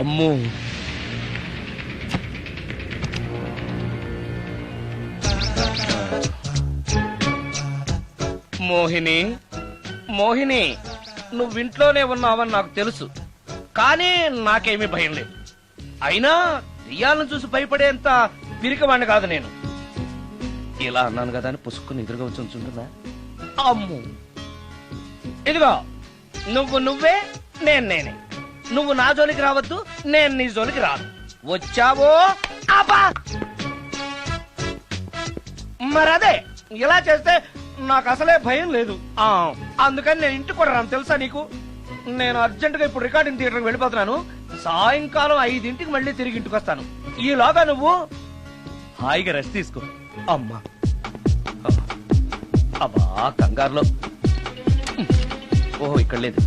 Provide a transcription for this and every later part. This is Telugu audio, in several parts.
అమ్మో, మోహిని మోహిని, నువ్వింట్లోనే ఉన్నావని నాకు తెలుసు, కానీ నాకేమీ భయం లేదు. అయినా రియాలను చూసి భయపడేంత పిరికవాణ్ణి కాదు నేను. ఇలా అన్నాను కదా అని పుసుక్కుని ఎదురుగా వచ్చి ఉంచుంటుందా? అమ్ము, ఇదిగో నువ్వే, నేనే. నువ్వు నా జోలికి రావద్దు, నేను నీ జోలికి రాను. వచ్చావో అబ్బా, మరదే ఇలా చేస్తే నాకు అసలే భయం లేదు. అందుకని నేను ఇంటికి కూడా రాను, తెలుసా నీకు? నేను అర్జెంటుగా ఇప్పుడు రికార్డింగ్ థియేటర్కి వెళ్ళిపోతున్నాను. సాయంకాలం 5 మళ్ళీ తిరిగి ఇంటికి వస్తాను. ఈలోగా నువ్వు హాయిగా రెస్ట్ తీసుకో. అమ్మా అబ్బా, కంగారులో. ఓహో, ఇక్కడ లేదు.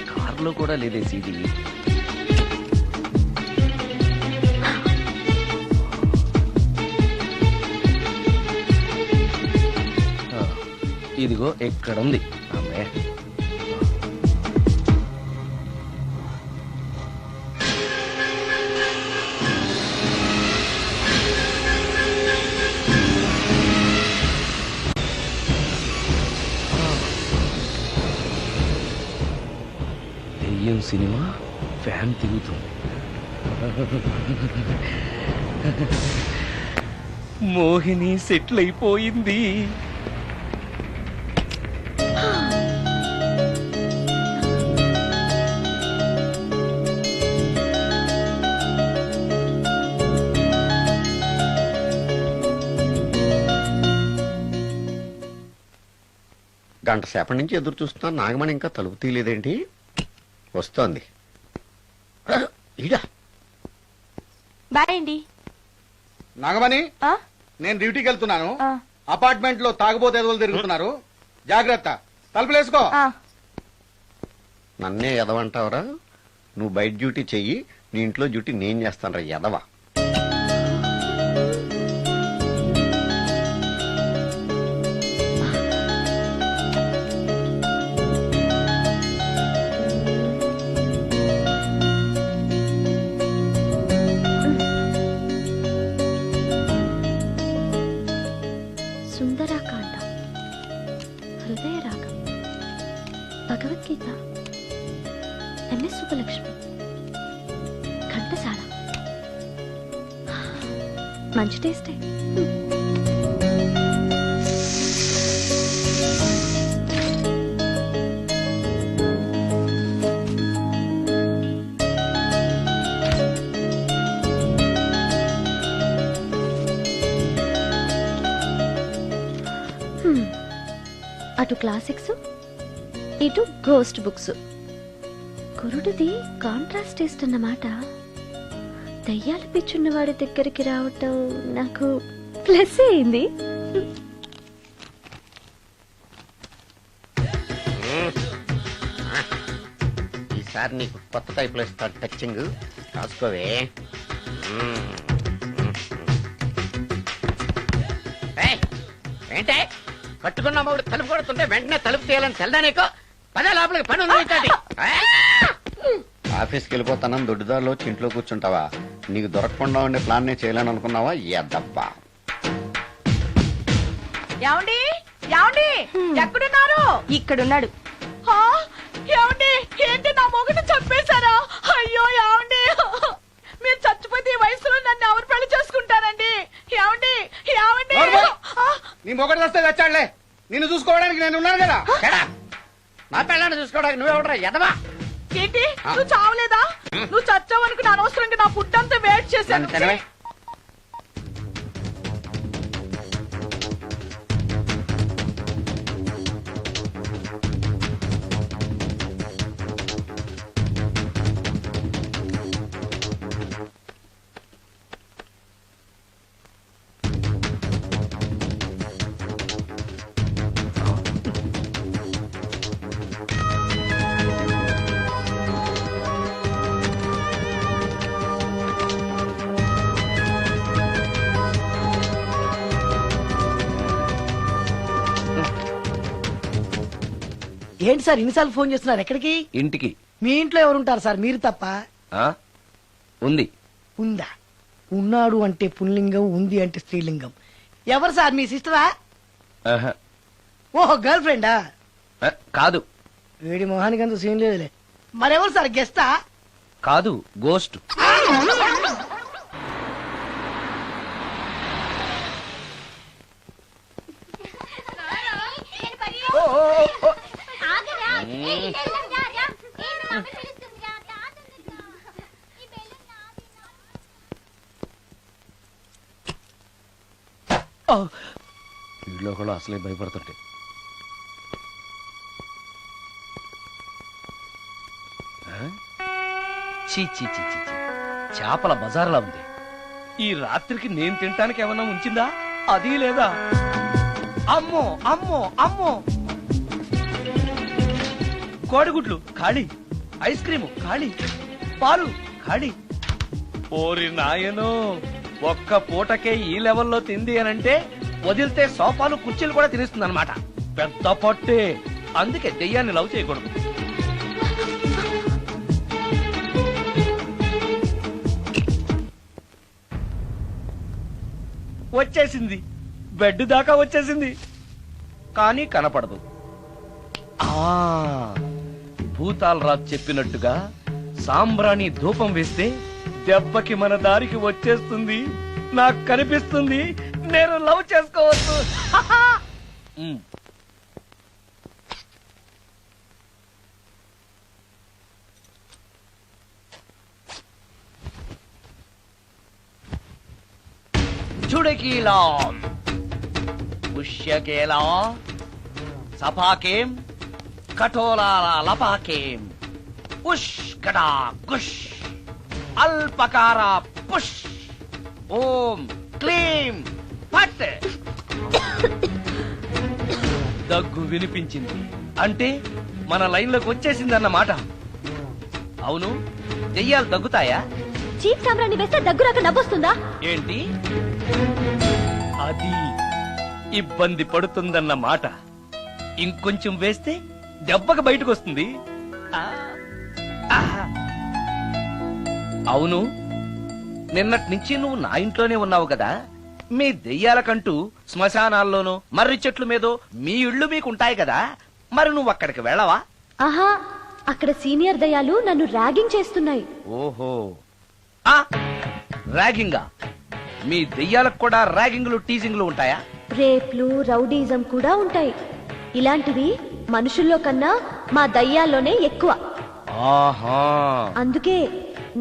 కార్లో కూడా లేదే సీడీ. ఇదిగో ఎక్కడుంది. అమ్మే, దెయ్యం సినిమా ఫ్యాన్ తిరుగుతుంది. మోహిని సెటిల్ అయిపోయింది. గంట సేపటి నుంచి ఎదురు చూస్తున్నాను. నాగమణి ఇంకా తలుపు తీయలేదేంటి? వస్తోంది. బాయ్ అండి. నాగమణి, నేను డ్యూటీకి వెళ్తున్నాను. అపార్ట్మెంట్ లో తాగుబోతే ఎదువులు తిరుగుతున్నారు, జాగ్రత్త. తలుపులేసుకో. నన్నే ఎదవంటావరా? నువ్వు బయట డ్యూటీ చెయ్యి, నీ ఇంట్లో డ్యూటీ నేను చేస్తాను రా ఎదవా. సుందరాకాండ, హృదయ రాగం, భగవద్గీత, ఎంఎస్ సుబ్బలక్ష్మి, ఘంటసాల. మంచి టేస్టే. అటు క్లాసిక్స్, ఇటు గోస్ట్ బుక్స్. కురుడిది కాంట్రాస్ట్ టేస్ట్ అన్నమాట. దయ్యాలు పిచ్చున్న వాడి దగ్గరికి రావటం నాకు ప్లస్ అయింది. ఈసారి నీకు కొత్త టైప్ లో ఇస్తాడు టచ్చింగ్, రాసుకోవే. ఏంటే కట్టుకున్న మూడు తలుపు కొడుతుంటే వెంటనే తలుపు తీయాలని తెల్దా నీకు? పదే లోపలికి పని ఉంది. ఆఫీస్కి వెళ్ళిపోతానని దొడ్డుదారిలో ఇంట్లో కూర్చుంటావా? నీకు దొరకకుండా ఉండే ప్లాన్ నే చేయాలని అనుకున్నావా? ఎద్దబ్బా. ఏమండి ఏమండి, ఎక్కడున్నారు? ఇక్కడున్నాడు. ఏమండి, ఏంటి నా మొగుడు చంపేశారా? అయ్యో ఏమండి, మీరు చచ్చిపోతే ఈ వయసులో నన్ను ఎవరు పెళ్లి చేసుకుంటారండి? ఏమండి ఏమండి. నీ మొగడు వస్తే వచ్చాడులే, నిన్ను చూసుకోవడానికి నేను ఉన్నాను కదా. నా పిల్లని చూసుకోవడానికి నువ్వెవడరా ఎదవా? ఏంటి, నువ్వు చావలేదా? నువ్వు చచ్చావనుకుని అనవసరంగా నా ఫుడ్ అంతా వేట్ చేశాను. ఏంటి సార్ ఇన్నిసార్లు ఫోన్ చేస్తున్నారు? ఎక్కడికి? ఇంటికి. మీ ఇంట్లో ఎవరుంటారు సార్, మీరు తప్ప? ఉంది. ఉందా? ఉన్నాడు అంటే పుల్లింగం, ఉంది అంటే స్త్రీలింగం. ఎవరు సార్, మీ సిస్టరా? ఓహో, గర్ల్ ఫ్రెండా? కాదు. వీడి మొహానికి అంత సీన్ లేదులే. మరెవరు సార్, గెస్టా? కాదు, గోస్ట్. వీళ్ళు కూడా అసలే భయపడుతుంటే. చీ చీ చీ చీ, చేపల బజార్లా ఉంది. ఈ రాత్రికి నేను తినటానికి ఏమన్నా ఉంచిందా? అది లేదా? అమ్మో అమ్మో అమ్మో, కోడిగుడ్లు ఖాళీ, ఐస్ క్రీము ఖాళీ, పాలు ఖాళీ. ఓరి నాయనో, ఒక్క పూటకే ఈ లెవెల్లో తింది అనంటే వదిలితే సోఫాలు కుర్చీలు కూడా తినేస్తుంది అనమాట. పెద్ద పొట్టే. అందుకే దెయ్యాన్ని లవ్ చేయకూడదు. వచ్చేసింది, బెడ్ దాకా వచ్చేసింది, కానీ కనపడదు. భూతాలరాజు చెప్పినట్టుగా సాంబ్రాణి ధూపం వేస్తే దెబ్బకి మన దారికి వచ్చేస్తుంది. నాకు కనిపిస్తుంది, నేను లవ్ చేసుకోవచ్చు. చుడకీలా పుష్యకేలా సపాకేం కఠోరాల లపాకేం ఉష్ కటా కుష్ అల్పకార పుష్ ఓం క్లీం పట్. దగ్గు వినిపించింది అంటే మన లైన్లోకి వచ్చేసిందన్నమాట. అవును, దెయ్యాలు దగ్గుతాయా? చీప్ సాంబ్రాన్ని వేస్తే దగ్గు రాక నవ్వొస్తుందా? ఏంటి అది? ఇబ్బంది పడుతుందన్న మాట. ఇంకొంచెం వేస్తే దెబ్బకి బయటకు వస్తుంది. అవును, నిన్నటి నుంచి నువ్వు నా ఇంట్లోనే ఉన్నావు కదా. మీ దెయ్యాలకంటూ శ్మశానాల్లోనూ మర్రి చెట్ల మీదో మీ ఇళ్ళు మీకుంటాయి కదా, మరి నువ్వు అక్కడికి వెళ్ళవా? ఆహా, అక్కడ సీనియర్ దయ్యాలు నన్ను ర్యాగింగ్ చేస్తున్నాయి. ఓహో, ర్యాగింగా? మీ దెయ్యాలకు కూడా ర్యాగింగ్లు టీజింగ్లు ఉంటాయా? రేప్లు, రౌడీజం కూడా ఉంటాయి. ఇలాంటివి మనుషుల్లో కన్నా మా దయ్యాల్లోనే ఎక్కువ. ఆహా, అందుకే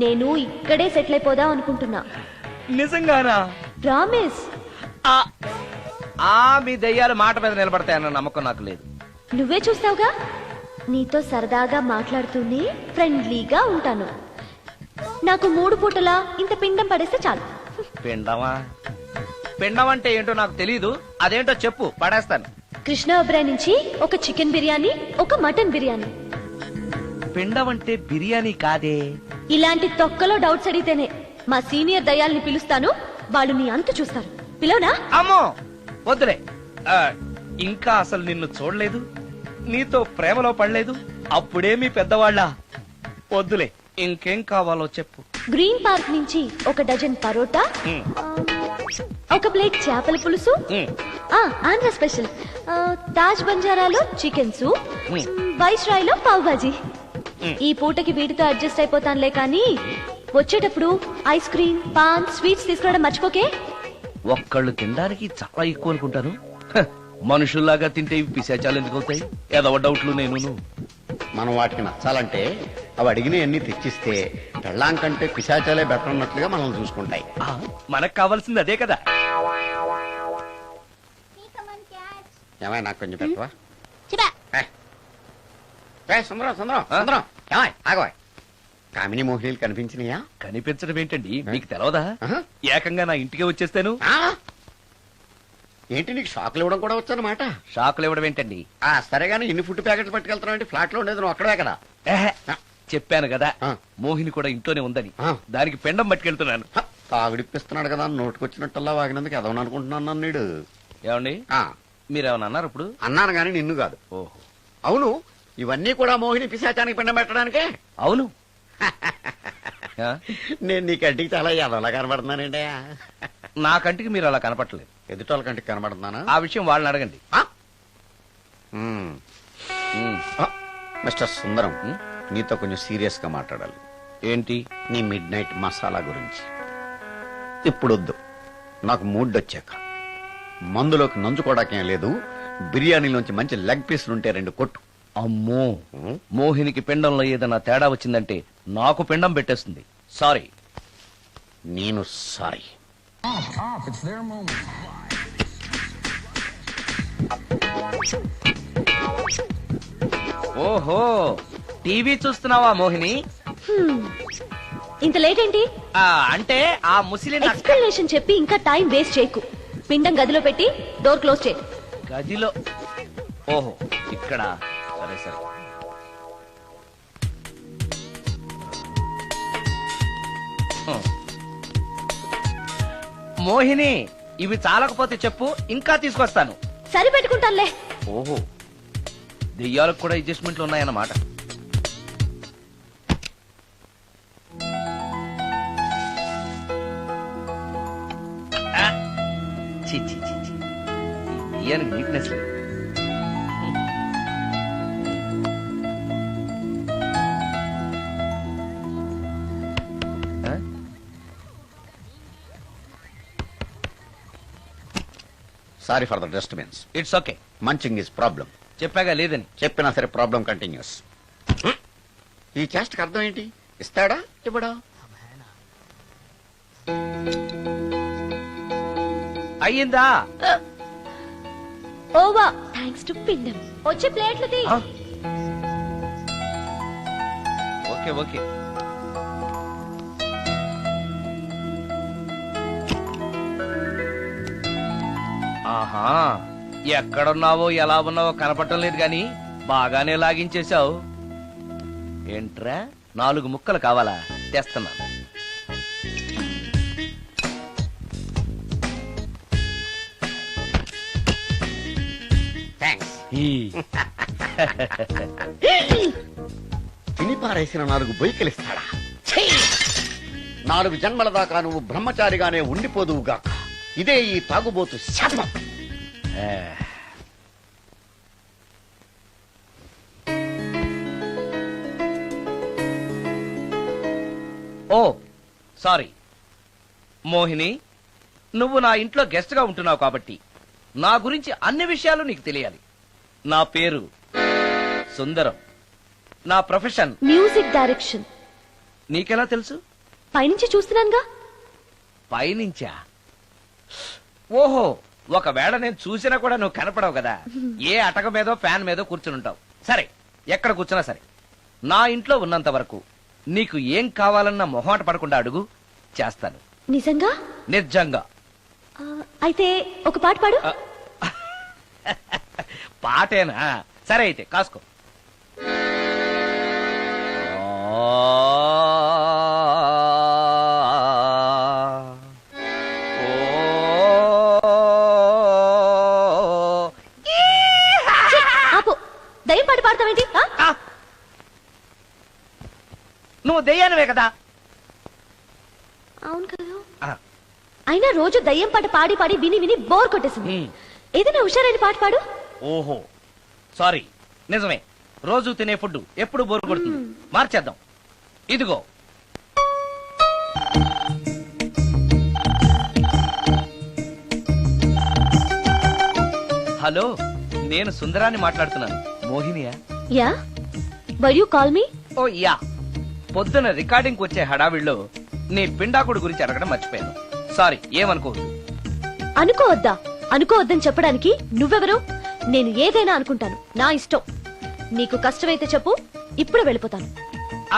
నేను ఇక్కడే సెటిల్ అయిపోదాం అనుకుంటున్నా. నిజంగానా? ప్రామిస్. మీ దయ్యాలు మాట మీద నిలబడతాయన్న నమ్మకం నాకు లేదు. నువ్వే చూస్తావుగా, నీతో సరదాగా మాట్లాడుతూనే ఫ్రెండ్లీగా ఉంటాను. నాకు 3 పూటలా ఇంత పిండం పడేస్తే చాలు. పిండమా? పిండం అంటే ఏంటో నాకు తెలీదు, అదేంటో చెప్పు, పడేస్తాను. కృష్ణ ఒబ్రాయ్ నుంచి ఒక చికెన్ బిర్యానీ, ఒక మటన్ బిర్యానీ. పిండం అంటే బిర్యానీ కాదే. ఇలాంటి తొక్కలో డౌట్స్ అడిగితేనే మా సీనియర్ దయ్యాల్ని పిలుస్తాను, వాళ్ళు నీ అంతు చూస్తారు. పిలవనా? అమ్మో వద్దులే. ఇంకా అసలు నిన్ను చూడలేదు, నీతో ప్రేమలో పడలేదు, అప్పుడే మీ పెద్దవాళ్ళ. వద్దులే, ఇంకేం కావాలో చెప్పు. గ్రీన్ పార్క్ నుంచి ఒక డజన్ పరోటా, ఒక ప్లేట్ చేపల పులుసు, ఆంధ్ర స్పెషల్ తాజ్ బంజారాలో చికెన్ సూప్, వైస్ రాయ్ లో పావ్ బాజీ. ఈ పూటకి వీటితో అడ్జస్ట్ అయిపోతానులే, కానీ వచ్చేటప్పుడు ఐస్ క్రీమ్, పాన్, స్వీట్స్ తీసుకురావడం మర్చిపోకే. ఒక్కళ్ళు తినడానికి చాలా ఎక్కువ అనుకుంటాను. మనుషుల్లాగా తింటే ఇవి పిశాచాలు ఎందుకు అవుతాయి? ఏదో డౌట్లు. నేను మనం వాటికి నచ్చాలంటే అవి అడిగినవన్నీ తెచ్చిస్తే పెళ్ళాం కంటే పిశాచాలే బెటర్ అన్నట్లుగా మనల్ని చూసుకుంటాయి. మనకు కావాల్సింది అదే కదా. ఏమై నాకు కొంచెం పెట్టవా? సుందరం సుందరం సుందరం, ఏమై ఆగవా? కామిని మోహినీలు కనిపించినాయా? కనిపించడం ఏంటండి, మీకు తెలవదా? ఏకంగా నా ఇంటికే వచ్చేస్తాను. ఏంటి, నీకు షాకులు ఇవ్వడం కూడా వచ్చానమాట? షాకులు ఇవ్వడం ఏంటండి? సరే గానీ ఇన్ని ఫుడ్ ప్యాకెట్లు పట్టుకెళ్తున్నావు అంటే ఫ్లాట్ లో ఉండేది నువ్వు అక్కడే కదా. చెప్పాను కదా, మోహిని కూడా ఇంట్లోనే ఉందని. దానికి పెండం పట్టుకెళ్తున్నాను. తాగుడిప్పిస్తున్నాడు కదా, నోటుకొచ్చినట్టల్లా వాగినందుకు ఎదవని అనుకుంటున్నాను నీడు. ఏమండి, మీరేమన్నా అన్నారు ఇప్పుడు? అన్నాను గాని నిన్ను కాదు. ఓహో, అవును, ఇవన్నీ కూడా మోహిని పిశాచానికి పిండం పెట్టడానికే. అవును. ఆ? నేను నీ కంటికి చాలా ఎదలా కనబడుతున్నానండి. నా కంటికి మీరు అలా కనపట్లేదు. ఎదుటోళ్ళ కంటికి కనబడుతున్నానా? ఆ విషయం వాళ్ళని అడగండి. మ్మ్. మిస్టర్ సుందరం, నీతో కొంచెం సీరియస్ గా మాట్లాడాలి. ఏంటి? నీ మిడ్ నైట్ మసాలా గురించి. ఇప్పుడొద్దు, నాకు మూడ్ వచ్చాక. మందులోకి నంచుకోవడాకేం లేదు, బిర్యానీలోంచి మంచి లెగ్ పీసులుంటే 2 కొట్టు. అమ్మో, మోహినికి పిండంలో ఏదైనా తేడా వచ్చిందంటే నాకు పిండం పెట్టేస్తుంది. సారీ. నేను సారీ. ఓహో, టీవీ చూస్తున్నావా మోహిని? ఇంత లేట్ ఏంటి? అంటే ఆ ముసిలి ఎక్స్ప్లెనేషన్ చెప్పి ఇంకా టైం వేస్ట్ చేయకు. పిండం గదిలో పెట్టి డోర్ క్లోజ్ చేయి. గదిలో? ఓహో, ఇక్కడ. సరే సరే. మోహిని, ఇవి చాలకపోతే చెప్పు, ఇంకా తీసుకొస్తాను. సరి పెట్టుకుంటానులే. ఓహో, దెయ్యాలకు కూడా అడ్జస్ట్మెంట్లు ఉన్నాయన్నమాట. ఛీ, ఛీ, ఛీ, ఛీ. ఈ దెయ్యానికి నీట్నెస్ లేదు. Sorry for the disturbance. It's okay. Munching is problem. చెప్పాగా లేదని. చెప్పినా సరే ప్రాబ్లం కంటిన్యూస్. ఈ చేష్టకి అర్థం ఏంటి? ఇస్తాడా ఇవ్వడా? అయ్యిందా? ఓవా, థ్యాంక్స్ టు పిండం. వచ్చే ప్లేట్లు తీ. Okay okay. ఆహా, ఎక్కడున్నావో ఎలా ఉన్నావో కనపడటం లేదు గాని బాగానే లాగించేశావు. ఏంట్రా, 4 ముక్కలు కావాలా? తెస్తున్నాను. థ్యాంక్స్. ఈ. తిని పారేసిన 4 బొయ్యకలిస్తాడా? 4 జన్మల దాకా నువ్వు బ్రహ్మచారిగానే ఉండిపోదువుగాక. ఇదే ఈ తాగుబోతు శాపం. ఓ సారీ మోహిని, నువ్వు నా ఇంట్లో గెస్ట్ గా ఉంటున్నావు కాబట్టి నా గురించి అన్ని విషయాలు నీకు తెలియాలి. నా పేరు సుందరం. నా ప్రొఫెషన్ మ్యూజిక్ డైరెక్షన్. నీకెలా తెలుసు? పైనుంచి చూస్తున్నానుగా. పైనుంచా? ఓహో, ఒకవేళ నేను చూసినా కూడా నువ్వు కనపడవు కదా. ఏ అటక మీదో ఫ్యాన్ మీదో కూర్చుంటావు. సరే, ఎక్కడ కూర్చున్నా సరే, నా ఇంట్లో ఉన్నంత వరకు నీకు ఏం కావాలన్నా మొహాట పడకుండా అడుగు, చేస్తాను. నిజంగా? నిజంగా. అయితే ఒక పాట పాడు. పాటేనా? సరే అయితే కాసుకో. ఆపు, దయ్యం పాట పాడతావేంటి? నువ్వు దెయ్యానివే కదా. అవును కదా. అయినా రోజు దయ్యం పాట పాడి పాడి విని విని బోర్ కొట్టేసింది. ఏదైనా హుషారైన పాట పాడు. ఓహో సారీ, నిజమే. రోజు తినే ఫుడ్ ఎప్పుడు బోర్ కొడుతుంది. మార్చేద్దాం. ఇదిగో. హలో, నేను సుందరాన్ని మాట్లాడుతున్నాను. మోహినియా? Yeah, why you call me? Oh yeah, పొద్దున రికార్డింగ్ వచ్చే హడావిడిలో నీ పిండాకుడు గురించి అడగడం మర్చిపోయాను. సారీ, ఏమనుకోవద్దు. అనుకోవద్దా? అనుకోవద్దని చెప్పడానికి నువ్వెవరు? నేను ఏదైనా అనుకుంటాను, నా ఇష్టం. నీకు కష్టమైతే చెప్పు, ఇప్పుడు వెళ్ళిపోతాను.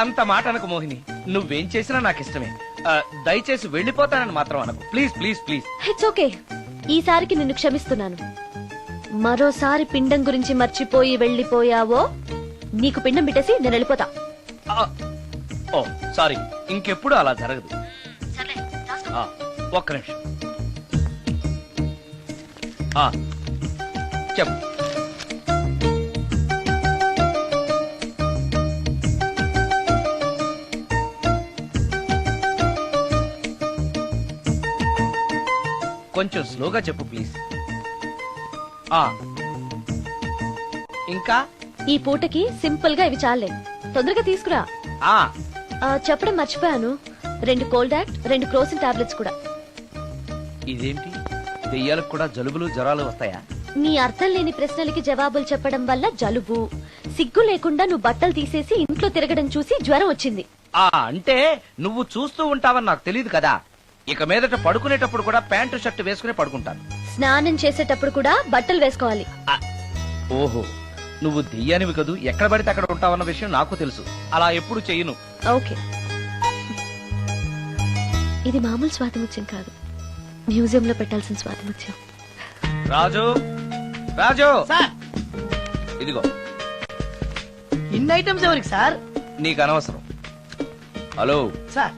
అంత మాట అనకు మోహిని. నువ్వేం చేసినా నాకు ఇష్టమే. దయచేసి వెళ్ళిపోతానని మాత్రం అనకు. Please please please. It's okay, ఈసారికి నిన్ను క్షమిస్తున్నాను. మరోసారి పిండం గురించి మర్చిపోయి వెళ్ళిపోయావో నీకు పిండం పెట్టేసి నేను వెళ్ళిపోతా. ఓ సారీ, ఇంకెప్పుడు అలా జరగదు. ఒక్క నిమిషం. చెప్పు. కొంచెం స్లోగా చెప్పు ప్లీజ్. ఇంకా ఈ పూటకి సింపుల్ గా ఇవి చాలే, తొందరగా తీసుకురా. ఆ చెప్పడం మర్చిపోయాను, 2 కోల్డ్ యాక్ట్, 2 క్రోసిన్ టాబ్లెట్స్ కూడా. ఇదేంటి, దెయ్యాలకు కూడా జలుబులు జ్వరాలు వస్తాయా? నీ అర్థం లేని ప్రశ్నలకి జవాబులు చెప్పడం వల్ల జలుబు, సిగ్గు లేకుండా నువ్వు బట్టలు తీసేసి ఇంట్లో తిరగడం చూసి జ్వరం వచ్చింది. అంటే నువ్వు చూస్తూ ఉంటావని నాకు తెలియదు కదా. ఇక మీదట పడుకునేటప్పుడు కూడా ప్యాంటు షర్ట్ వేసుకుని పడుకుంటాను. స్నానం చేసేటప్పుడు కూడా బట్టలు వేసుకోవాలి. ఓహో, నువ్వు దెయ్యానివి కదూ, ఎక్కడ పడితే అక్కడ ఉంటావన్న విషయం నాకు తెలుసు. అలా ఎప్పుడు చెయ్యను. ఓకే, ఇది మామూలు స్వాతిముత్యం కాదు, మ్యూజియం లో పెట్టాల్సిన స్వాతిముత్యం. రాజు, రాజు సార్, ఇదిగో. ఇన్ని ఐటమ్స్ ఎవరికి సార్? నీకు అనవసరం. హలో సార్,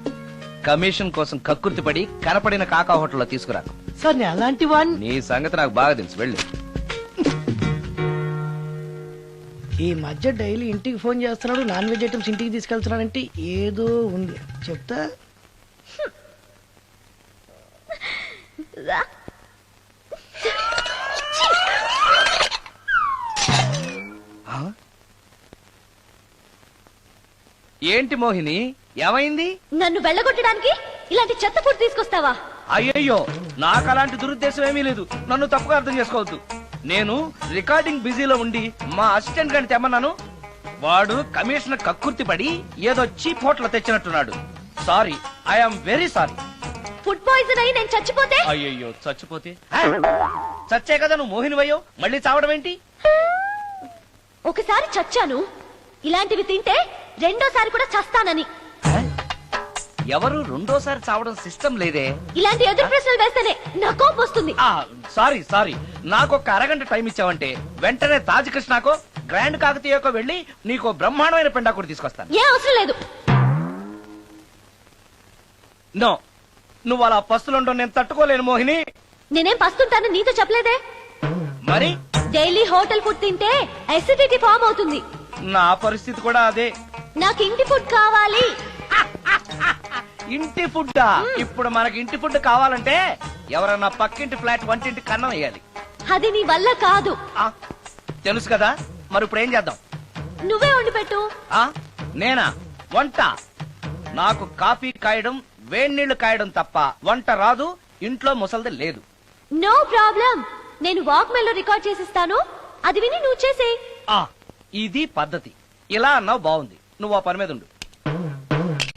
కమిషన్ కోసం కక్కుర్తి పడి కనపడిన కాకా హోటల్లో తీసుకురా. సార్ నేను అలాంటి వాడిని. నీ సంగతి నాకు బాగా తెలుసు, వెళ్ళు. ఈ మధ్య డైలీ ఇంటికి ఫోన్ చేస్తున్నాడు, నాన్ వెజ్ ఐటమ్స్ ఇంటికి తీసుకెళ్తున్నాడంటే ఏదో ఉంది, చెప్తా. ఏంటి మోహిని, ఏమైంది? నన్ను వెళ్ళగొట్టడానికి ఇలాంటి చెత్త ఫుడ్ తీసుకొస్తావా? అయ్యయ్యో, నాకు అలాంటి దురుద్దేశం ఏమీ లేదు, నన్ను తప్పుగా అర్థం చేసుకోవద్దు. నేను రికార్డింగ్ బిజీలో ఉండి మా అసిస్టెంట్ గారిని తెమ్మన్నాను. వాడు కమిషనర్ కక్కుర్తి పడి ఏదో చీప్ హోటల్ తెచ్చినట్టున్నాడు. Sorry, I'm very sorry. Food poison అయి నేను చచ్చిపోతే? అయ్యయ్యో, చచ్చిపోతే? చచ్చే కదా నువ్వు మోహినివయ్యో, మళ్ళీ చావడం ఏంటి? ఒకసారి చచ్చాను, ఇలాంటివి తింటే రెండోసారి కూడా చస్తానని. ఎవరు రెండోసారి చావడం సిస్టం లేదే. ఇలాంటి ఎదురు ప్రశ్నలు వేస్తేనే నా కోపం వస్తుంది. సారీ సారీ, నాకు ఒక అరగంట టైం ఇచ్చావంటే వెంటనే తాజ్ కృష్ణకో గ్రాండ్ కాకతీయకో వెళ్ళి నీకు బ్రహ్మాండమైన పెండాకుడు తీసుకొస్తాను. ఏ అవసరం లేదు. నో, నువ్వు అలా పస్తులుండో నేను తట్టుకోలేను మోహిని. నేనేం పస్తుంటాను నీతో చెప్పలేదే. మరి డైలీ హోటల్ ఫుడ్ తింటే అసిడిటీ ఫామ్ అవుతుంది. నా పరిస్థితి కూడా అదే. నాకు ఇంటి ఫుడ్ కావాలి. ఇంటి ఫుడ్? ఇప్పుడు మనకి ఇంటి ఫుడ్ కావాలంటే ఎవరన్నా పక్కింటి ఫ్లాట్ వంటింటి కన్నం వేయాలి. అది నీ వల్ల కాదు. తెలుసు కదా, మరి ఇప్పుడు ఏం చేద్దాం? నువ్వే వండి పెట్టు. నేనా వంట? నాకు కాఫీ కాయడం, వేడి నీళ్లు కాయడం తప్ప వంట రాదు. ఇంట్లో ముసల్ది లేదు. నో ప్రాబ్లం, నేను వాక్మెన్ లో రికార్డ్ చేసిస్తాను, అది విని నువ్వు చేసే. ఇది పద్ధతి. ఇలా అన్నావు బాగుంది. నువ్వు ఆ పని మీద ఉండు.